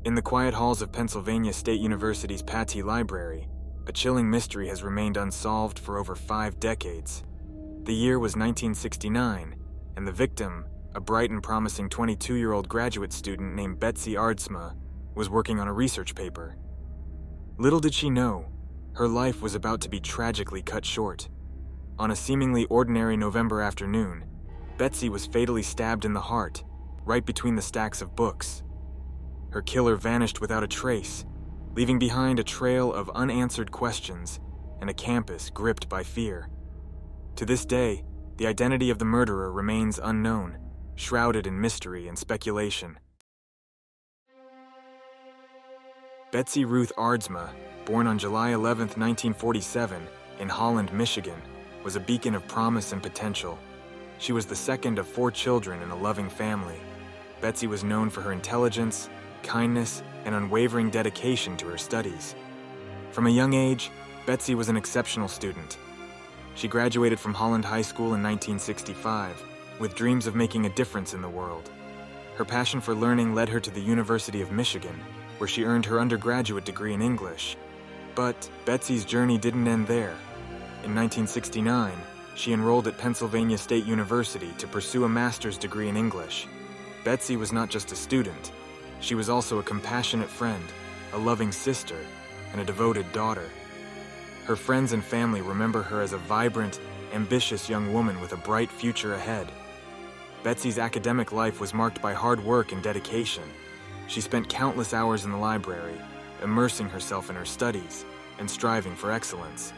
In the quiet halls of Pennsylvania State University's Pattee Library, a chilling mystery has remained unsolved for over 5 decades. The year was 1969, and the victim, a bright and promising 22-year-old graduate student named Betsy Aardsma, was working on a research paper. Little did she know, her life was about to be tragically cut short. On a seemingly ordinary November afternoon, Betsy was fatally stabbed in the heart, right between the stacks of books. Her killer vanished without a trace, leaving behind a trail of unanswered questions and a campus gripped by fear. To this day, the identity of the murderer remains unknown, shrouded in mystery and speculation. Betsy Ruth Aardsma, born on July 11, 1947, in Holland, Michigan, was a beacon of promise and potential. She was the second of 4 children in a loving family. Betsy was known for her intelligence, kindness, and unwavering dedication to her studies. From a young age, Betsy was an exceptional student. She graduated from Holland High School in 1965, with dreams of making a difference in the world. Her passion for learning led her to the University of Michigan, where she earned her undergraduate degree in English. But Betsy's journey didn't end there. In 1969, she enrolled at Pennsylvania State University to pursue a master's degree in English. Betsy was not just a student. She was also a compassionate friend, a loving sister, and a devoted daughter. Her friends and family remember her as a vibrant, ambitious young woman with a bright future ahead. Betsy's academic life was marked by hard work and dedication. She spent countless hours in the library, immersing herself in her studies and striving for excellence.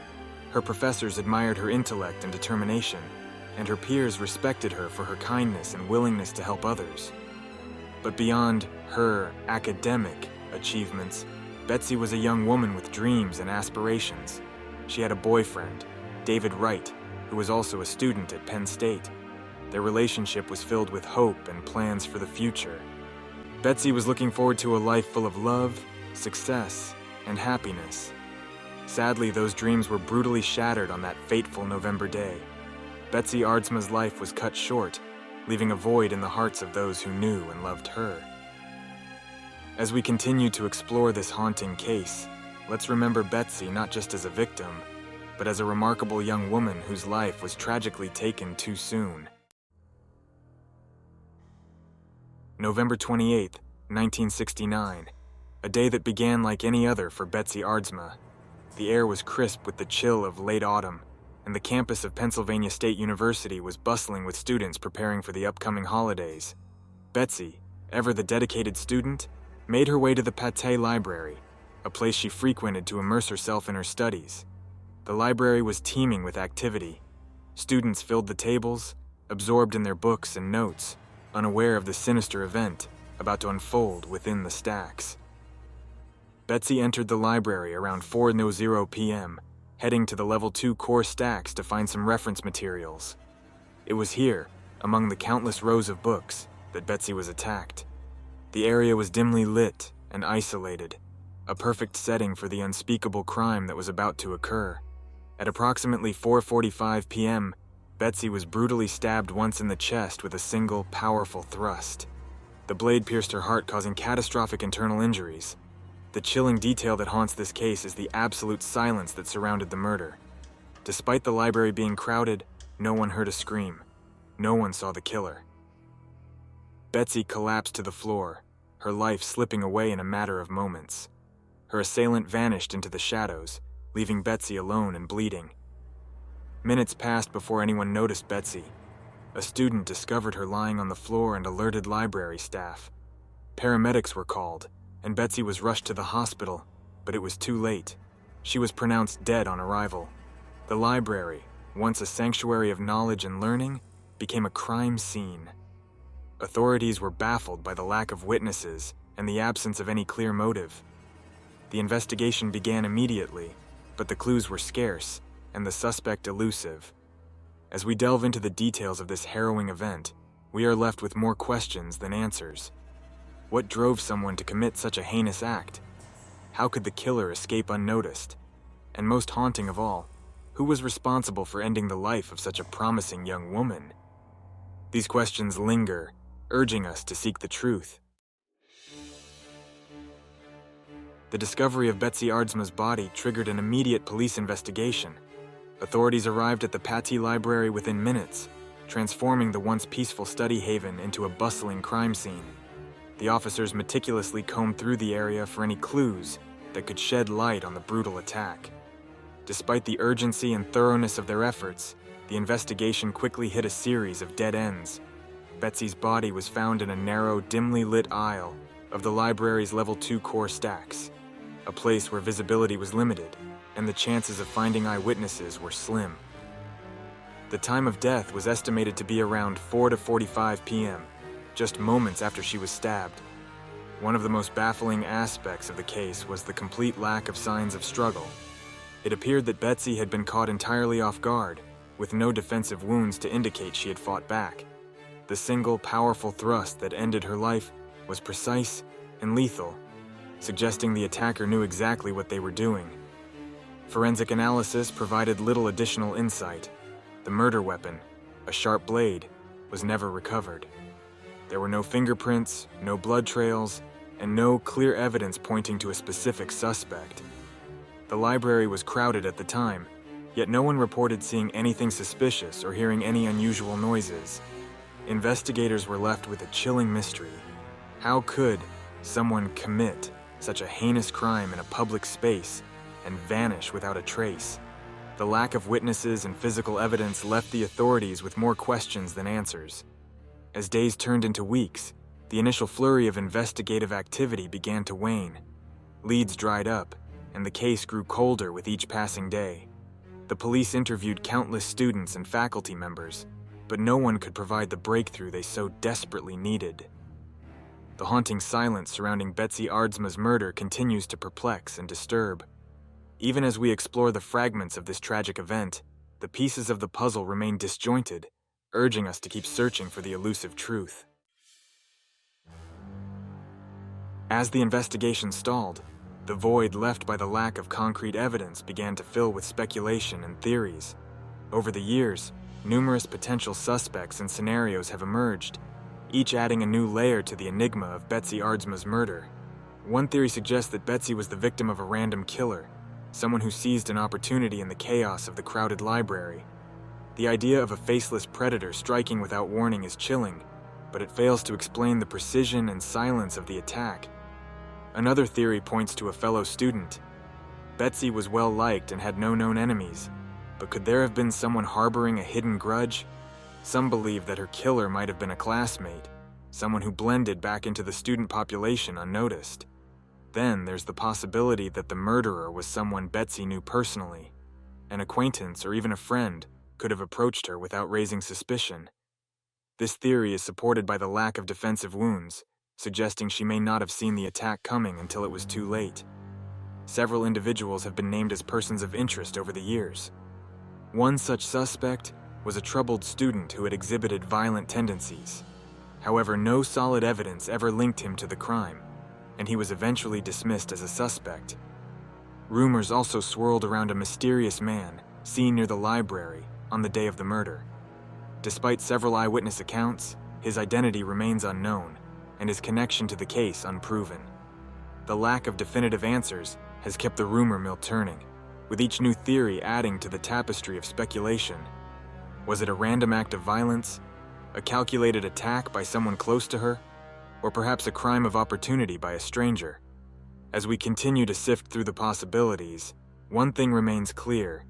Her professors admired her intellect and determination, and her peers respected her for her kindness and willingness to help others. But beyond her academic achievements, Betsy was a young woman with dreams and aspirations. She had a boyfriend, David Wright, who was also a student at Penn State. Their relationship was filled with hope and plans for the future. Betsy was looking forward to a life full of love, success, and happiness. Sadly, those dreams were brutally shattered on that fateful November day. Betsy Aardsma's life was cut short, leaving a void in the hearts of those who knew and loved her. As we continue to explore this haunting case, let's remember Betsy not just as a victim, but as a remarkable young woman whose life was tragically taken too soon. November 28, 1969, a day that began like any other for Betsy Aardsma. The air was crisp with the chill of late autumn, and the campus of Pennsylvania State University was bustling with students preparing for the upcoming holidays. Betsy, ever the dedicated student, made her way to the Pattee Library, a place she frequented to immerse herself in her studies. The library was teeming with activity. Students filled the tables, absorbed in their books and notes, unaware of the sinister event about to unfold within the stacks. Betsy entered the library around 4:00 p.m., heading to the Level 2 core stacks to find some reference materials. It was here, among the countless rows of books, that Betsy was attacked. The area was dimly lit and isolated, a perfect setting for the unspeakable crime that was about to occur. At approximately 4:45 p.m., Betsy was brutally stabbed once in the chest with a single, powerful thrust. The blade pierced her heart, causing catastrophic internal injuries. The chilling detail that haunts this case is the absolute silence that surrounded the murder. Despite the library being crowded, no one heard a scream. No one saw the killer. Betsy collapsed to the floor, her life slipping away in a matter of moments. Her assailant vanished into the shadows, leaving Betsy alone and bleeding. Minutes passed before anyone noticed Betsy. A student discovered her lying on the floor and alerted library staff. Paramedics were called, and Betsy was rushed to the hospital, but it was too late. She was pronounced dead on arrival. The library, once a sanctuary of knowledge and learning, became a crime scene. Authorities were baffled by the lack of witnesses and the absence of any clear motive. The investigation began immediately, but the clues were scarce and the suspect elusive. As we delve into the details of this harrowing event, we are left with more questions than answers. What drove someone to commit such a heinous act? How could the killer escape unnoticed? And most haunting of all, who was responsible for ending the life of such a promising young woman? These questions linger, urging us to seek the truth. The discovery of Betsy Aardsma's body triggered an immediate police investigation. Authorities arrived at the Pattee Library within minutes, transforming the once peaceful study haven into a bustling crime scene. The officers meticulously combed through the area for any clues that could shed light on the brutal attack. Despite the urgency and thoroughness of their efforts, the investigation quickly hit a series of dead ends. Betsy's body was found in a narrow, dimly lit aisle of the library's Level 2 core stacks, a place where visibility was limited and the chances of finding eyewitnesses were slim. The time of death was estimated to be around 4 to 45 p.m., just moments after she was stabbed. One of the most baffling aspects of the case was the complete lack of signs of struggle. It appeared that Betsy had been caught entirely off guard, with no defensive wounds to indicate she had fought back. The single, powerful thrust that ended her life was precise and lethal, suggesting the attacker knew exactly what they were doing. Forensic analysis provided little additional insight. The murder weapon, a sharp blade, was never recovered. There were no fingerprints, no blood trails, and no clear evidence pointing to a specific suspect. The library was crowded at the time, yet no one reported seeing anything suspicious or hearing any unusual noises. Investigators were left with a chilling mystery. How could someone commit such a heinous crime in a public space and vanish without a trace? The lack of witnesses and physical evidence left the authorities with more questions than answers. As days turned into weeks, the initial flurry of investigative activity began to wane. Leads dried up, and the case grew colder with each passing day. The police interviewed countless students and faculty members, but no one could provide the breakthrough they so desperately needed. The haunting silence surrounding Betsy Aardsma's murder continues to perplex and disturb. Even as we explore the fragments of this tragic event, the pieces of the puzzle remain disjointed, urging us to keep searching for the elusive truth. As the investigation stalled, the void left by the lack of concrete evidence began to fill with speculation and theories. Over the years, numerous potential suspects and scenarios have emerged, each adding a new layer to the enigma of Betsy Aardsma's murder. One theory suggests that Betsy was the victim of a random killer, someone who seized an opportunity in the chaos of the crowded library. The idea of a faceless predator striking without warning is chilling, but it fails to explain the precision and silence of the attack. Another theory points to a fellow student. Betsy was well liked and had no known enemies, but could there have been someone harboring a hidden grudge? Some believe that her killer might have been a classmate, someone who blended back into the student population unnoticed. Then there's the possibility that the murderer was someone Betsy knew personally. An acquaintance or even a friend could have approached her without raising suspicion. This theory is supported by the lack of defensive wounds, suggesting she may not have seen the attack coming until it was too late. Several individuals have been named as persons of interest over the years. One such suspect was a troubled student who had exhibited violent tendencies. However, no solid evidence ever linked him to the crime, and he was eventually dismissed as a suspect. Rumors also swirled around a mysterious man seen near the library on the day of the murder. Despite several eyewitness accounts, his identity remains unknown, and his connection to the case unproven. The lack of definitive answers has kept the rumor mill turning, with each new theory adding to the tapestry of speculation. Was it a random act of violence, a calculated attack by someone close to her, or perhaps a crime of opportunity by a stranger? As we continue to sift through the possibilities, one thing remains clear.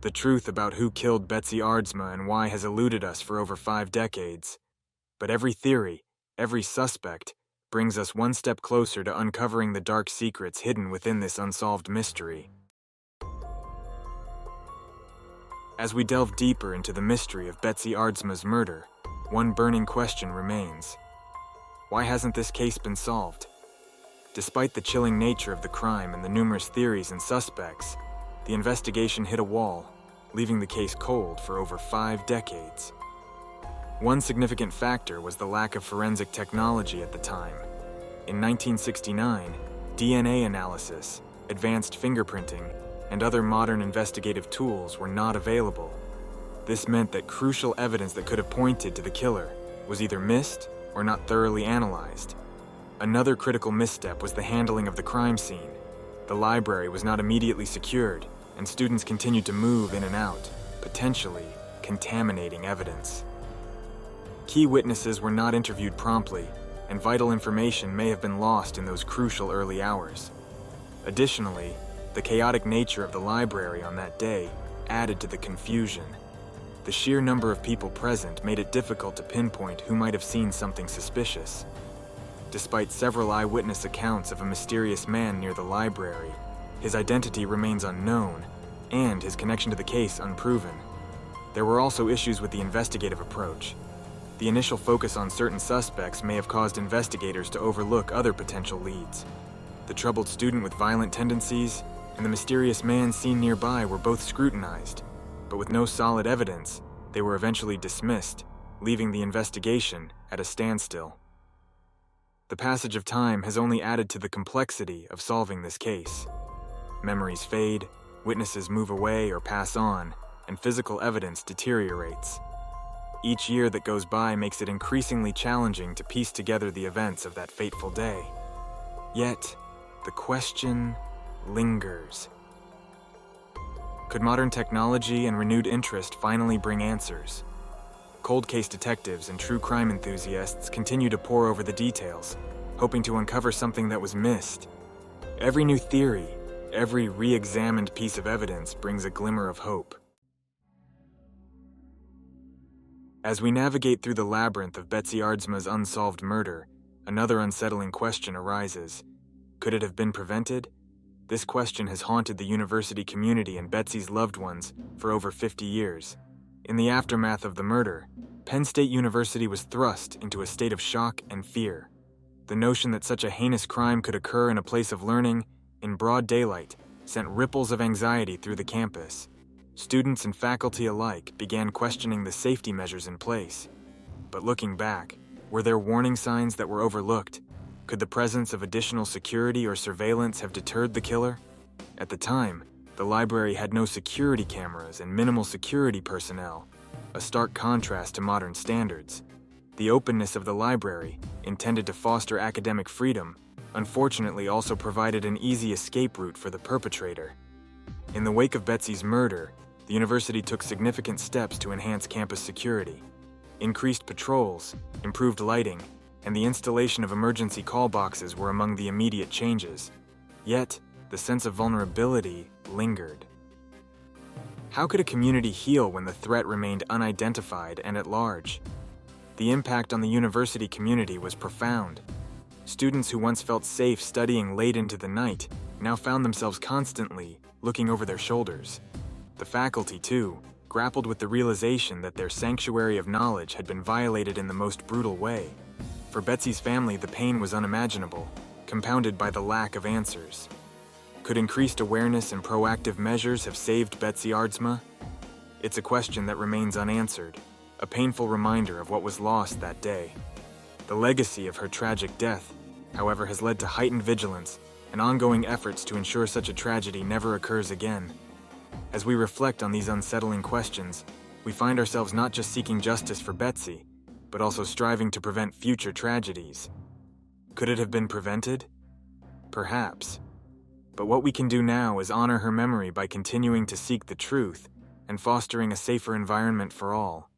The truth about who killed Betsy Aardsma and why has eluded us for over 5 decades. But every theory, every suspect, brings us one step closer to uncovering the dark secrets hidden within this unsolved mystery. As we delve deeper into the mystery of Betsy Aardsma's murder, one burning question remains. Why hasn't this case been solved? Despite the chilling nature of the crime and the numerous theories and suspects, the investigation hit a wall, leaving the case cold for over 5 decades. One significant factor was the lack of forensic technology at the time. In 1969, DNA analysis, advanced fingerprinting, and other modern investigative tools were not available. This meant that crucial evidence that could have pointed to the killer was either missed or not thoroughly analyzed. Another critical misstep was the handling of the crime scene. The library was not immediately secured, and students continued to move in and out, potentially contaminating evidence. Key witnesses were not interviewed promptly, and vital information may have been lost in those crucial early hours. Additionally, the chaotic nature of the library on that day added to the confusion. The sheer number of people present made it difficult to pinpoint who might have seen something suspicious. Despite several eyewitness accounts of a mysterious man near the library, his identity remains unknown, and his connection to the case unproven. There were also issues with the investigative approach. The initial focus on certain suspects may have caused investigators to overlook other potential leads. The troubled student with violent tendencies and the mysterious man seen nearby were both scrutinized, but with no solid evidence, they were eventually dismissed, leaving the investigation at a standstill. The passage of time has only added to the complexity of solving this case. Memories fade, witnesses move away or pass on, and physical evidence deteriorates. Each year that goes by makes it increasingly challenging to piece together the events of that fateful day. Yet, the question lingers. Could modern technology and renewed interest finally bring answers? Cold case detectives and true crime enthusiasts continue to pore over the details, hoping to uncover something that was missed. Every new theory, every re-examined piece of evidence brings a glimmer of hope. As we navigate through the labyrinth of Betsy Aardsma's unsolved murder, another unsettling question arises. Could it have been prevented? This question has haunted the university community and Betsy's loved ones for over 50 years. In the aftermath of the murder, Penn State University was thrust into a state of shock and fear. The notion that such a heinous crime could occur in a place of learning, in broad daylight, sent ripples of anxiety through the campus. Students and faculty alike began questioning the safety measures in place. But looking back, were there warning signs that were overlooked? Could the presence of additional security or surveillance have deterred the killer? At the time, the library had no security cameras and minimal security personnel, a stark contrast to modern standards. The openness of the library, intended to foster academic freedom, unfortunately also provided an easy escape route for the perpetrator. In the wake of Betsy's murder, the university took significant steps to enhance campus security. Increased patrols, improved lighting, and the installation of emergency call boxes were among the immediate changes. Yet, the sense of vulnerability lingered. How could a community heal when the threat remained unidentified and at large? The impact on the university community was profound. Students who once felt safe studying late into the night now found themselves constantly looking over their shoulders. The faculty, too, grappled with the realization that their sanctuary of knowledge had been violated in the most brutal way. For Betsy's family, the pain was unimaginable, compounded by the lack of answers. Could increased awareness and proactive measures have saved Betsy Aardsma? It's a question that remains unanswered, a painful reminder of what was lost that day. The legacy of her tragic death, however, has led to heightened vigilance and ongoing efforts to ensure such a tragedy never occurs again. As we reflect on these unsettling questions, we find ourselves not just seeking justice for Betsy, but also striving to prevent future tragedies. Could it have been prevented? Perhaps. But what we can do now is honor her memory by continuing to seek the truth and fostering a safer environment for all.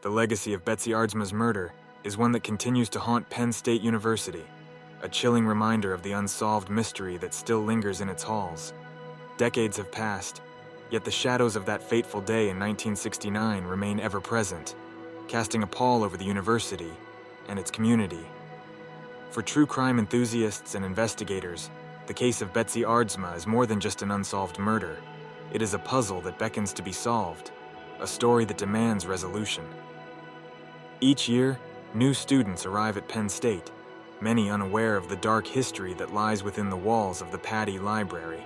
The legacy of Betsy Aardsma's murder is one that continues to haunt Penn State University, a chilling reminder of the unsolved mystery that still lingers in its halls. Decades have passed, yet the shadows of that fateful day in 1969 remain ever present, casting a pall over the university and its community. For true crime enthusiasts and investigators, the case of Betsy Aardsma is more than just an unsolved murder. It is a puzzle that beckons to be solved, a story that demands resolution. Each year, new students arrive at Penn State, many unaware of the dark history that lies within the walls of the Pattee Library.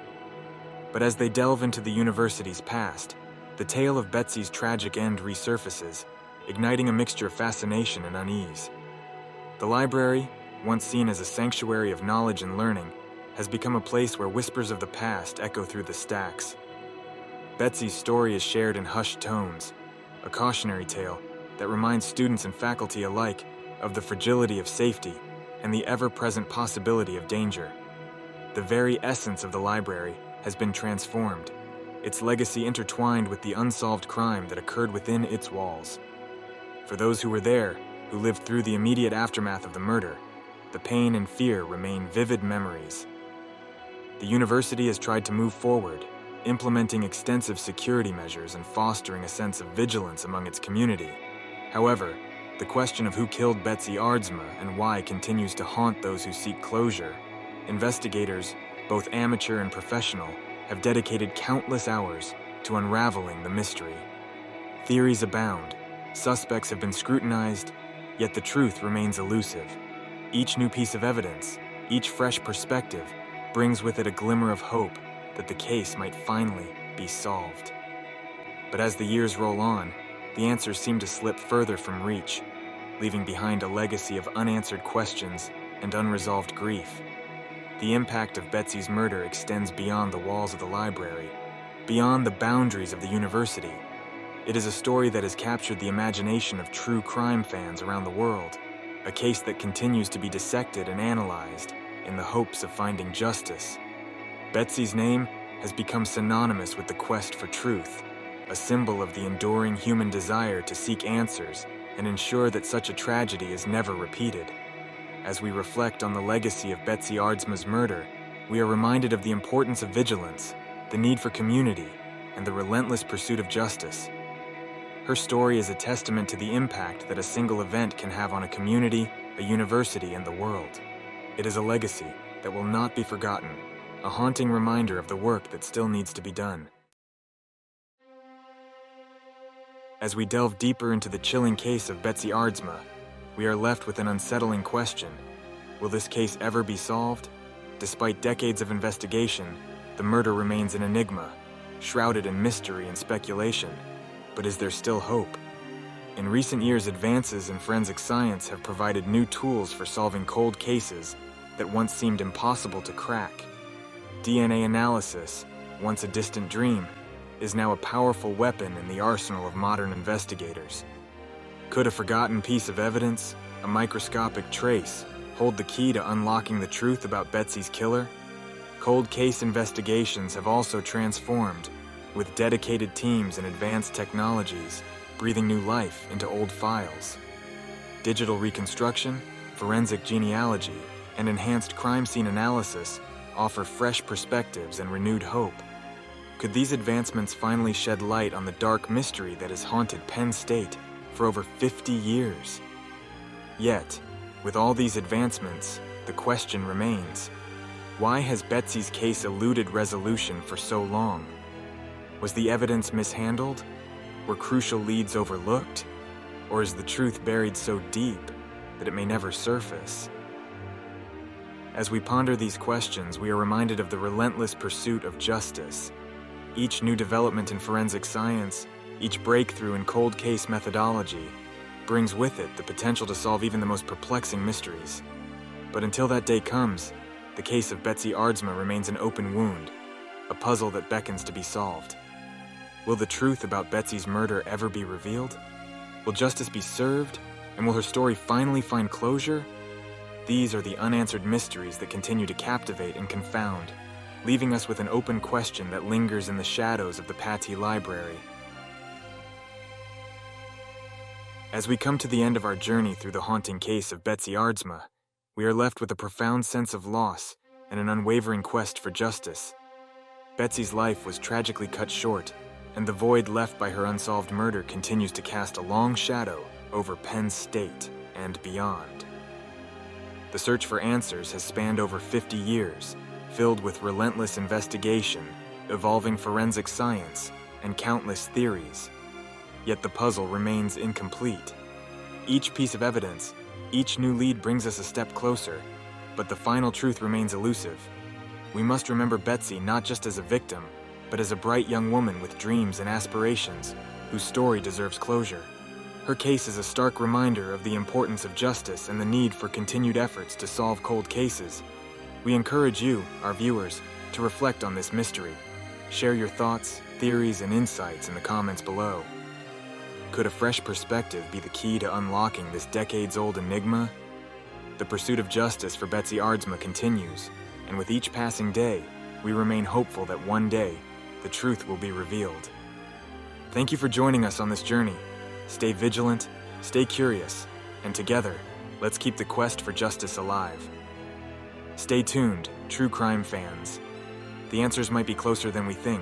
But as they delve into the university's past, the tale of Betsy's tragic end resurfaces, igniting a mixture of fascination and unease. The library, once seen as a sanctuary of knowledge and learning, has become a place where whispers of the past echo through the stacks. Betsy's story is shared in hushed tones, a cautionary tale that reminds students and faculty alike of the fragility of safety and the ever-present possibility of danger. The very essence of the library has been transformed, its legacy intertwined with the unsolved crime that occurred within its walls. For those who were there, who lived through the immediate aftermath of the murder, the pain and fear remain vivid memories. The university has tried to move forward, implementing extensive security measures and fostering a sense of vigilance among its community. However, the question of who killed Betsy Aardsma and why continues to haunt those who seek closure. Investigators, both amateur and professional, have dedicated countless hours to unraveling the mystery. Theories abound, suspects have been scrutinized, yet the truth remains elusive. Each new piece of evidence, each fresh perspective, brings with it a glimmer of hope that the case might finally be solved. But as the years roll on, the answers seem to slip further from reach, leaving behind a legacy of unanswered questions and unresolved grief. The impact of Betsy's murder extends beyond the walls of the library, beyond the boundaries of the university. It is a story that has captured the imagination of true crime fans around the world, a case that continues to be dissected and analyzed in the hopes of finding justice. Betsy's name has become synonymous with the quest for truth, a symbol of the enduring human desire to seek answers and ensure that such a tragedy is never repeated. As we reflect on the legacy of Betsy Aardsma's murder, we are reminded of the importance of vigilance, the need for community, and the relentless pursuit of justice. Her story is a testament to the impact that a single event can have on a community, a university, and the world. It is a legacy that will not be forgotten, a haunting reminder of the work that still needs to be done. As we delve deeper into the chilling case of Betsy Aardsma, we are left with an unsettling question. Will this case ever be solved? Despite decades of investigation, the murder remains an enigma, shrouded in mystery and speculation. But is there still hope? In recent years, advances in forensic science have provided new tools for solving cold cases that once seemed impossible to crack. DNA analysis, once a distant dream, is now a powerful weapon in the arsenal of modern investigators. Could a forgotten piece of evidence, a microscopic trace, hold the key to unlocking the truth about Betsy's killer? Cold case investigations have also transformed, with dedicated teams and advanced technologies breathing new life into old files. Digital reconstruction, forensic genealogy, and enhanced crime scene analysis offer fresh perspectives and renewed hope. Could these advancements finally shed light on the dark mystery that has haunted Penn State for over 50 years? Yet, with all these advancements, the question remains: why has Betsy's case eluded resolution for so long? Was the evidence mishandled? Were crucial leads overlooked? Or is the truth buried so deep that it may never surface? As we ponder these questions, we are reminded of the relentless pursuit of justice. Each new development in forensic science, each breakthrough in cold case methodology, brings with it the potential to solve even the most perplexing mysteries. But until that day comes, the case of Betsy Aardsma remains an open wound, a puzzle that beckons to be solved. Will the truth about Betsy's murder ever be revealed? Will justice be served? And will her story finally find closure? These are the unanswered mysteries that continue to captivate and confound, leaving us with an open question that lingers in the shadows of the Pattee Library. As we come to the end of our journey through the haunting case of Betsy Aardsma, we are left with a profound sense of loss and an unwavering quest for justice. Betsy's life was tragically cut short, and the void left by her unsolved murder continues to cast a long shadow over Penn State and beyond. The search for answers has spanned over 50 years, filled with relentless investigation, evolving forensic science, and countless theories. Yet the puzzle remains incomplete. Each piece of evidence, each new lead brings us a step closer, but the final truth remains elusive. We must remember Betsy not just as a victim, but as a bright young woman with dreams and aspirations, whose story deserves closure. Her case is a stark reminder of the importance of justice and the need for continued efforts to solve cold cases. We encourage you, our viewers, to reflect on this mystery. Share your thoughts, theories, and insights in the comments below. Could a fresh perspective be the key to unlocking this decades-old enigma? The pursuit of justice for Betsy Aardsma continues, and with each passing day, we remain hopeful that one day, the truth will be revealed. Thank you for joining us on this journey. Stay vigilant, stay curious, and together, let's keep the quest for justice alive. Stay tuned, true crime fans. The answers might be closer than we think.